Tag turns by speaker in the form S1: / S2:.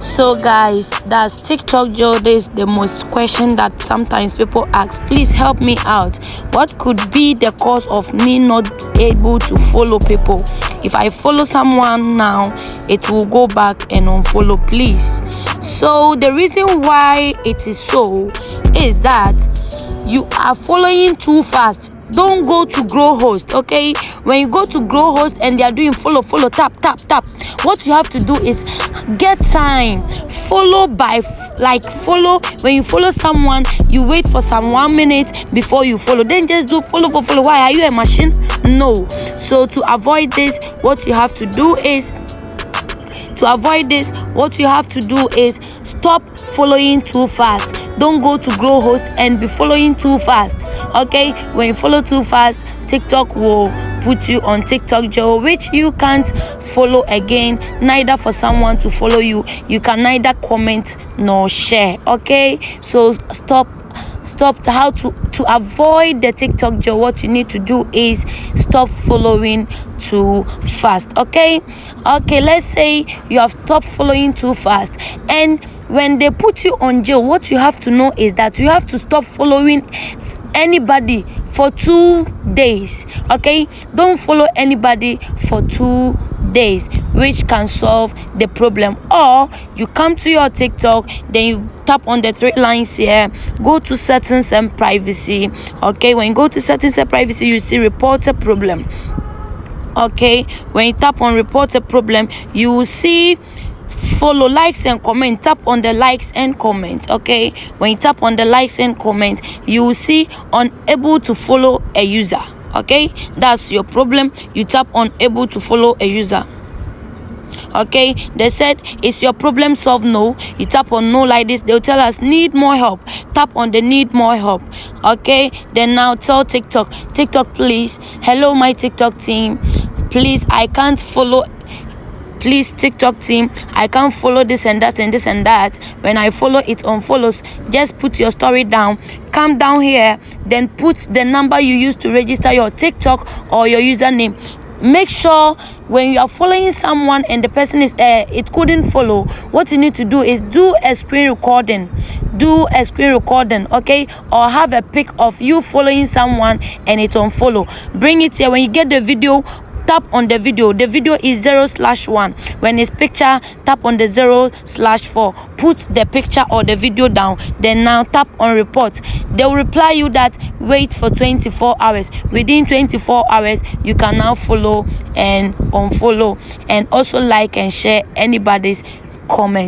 S1: So guys, does TikTok jail? This is the most question that sometimes people ask. Please help me out. What could be the cause of me not able to follow people? If I follow someone now, it will go back and unfollow, please. So the reason why it is so is that you are following too fast. Don't go to grow host, okay? When you go to grow host and they are doing follow, tap, what you have to do is get time. Follow by follow. When you follow someone, you wait for some 1 minute before you follow. Then just do follow. Why? Are you a machine? No. So to avoid this, what you have to do is stop following too fast. Don't go to grow host and be following too fast. Okay, when you follow too fast, TikTok will put you on TikTok jail, which you can't follow again, neither for someone to follow you. You can neither comment nor share. Okay, so stop. How to avoid the TikTok jail? What you need to do is stop following too fast. Okay, let's say you have stopped following too fast, and when they put you on jail, what you have to know is that you have to stop following anybody for 2 days. Okay, don't follow anybody for 2 days, which can solve the problem. Or you come to your TikTok, then you tap on the 3 lines here, go to settings and privacy. Okay, when you go to settings and privacy, you see report a problem. Okay, when you tap on report a problem, you will see follow, likes and comment. Tap on the likes and comment. Okay, when you tap on the likes and comment, you will see unable to follow a user. Okay, that's your problem. You tap on able to follow a user. Okay, they said, is your problem solved? No. You tap on no like this, they'll tell us need more help. Tap on the need more help. Okay, then now tell TikTok, please, hello my TikTok team, please, I can't follow. Please, TikTok team, I can't follow this and that and this and that. When I follow, it unfollows. Just put your story down. Come down here, then put the number you use to register your TikTok or your username. Make sure when you are following someone and the person is it couldn't follow, what you need to do is do a screen recording. Okay, or have a pic of you following someone and it unfollow. Bring it here. When you get the video, tap on the video. The video is 0/1. When it's picture, tap on the 0/4. Put the picture or the video down. Then now tap on report. They will reply you that wait for 24 hours. Within 24 hours, you can now follow and unfollow, and also like and share anybody's comment.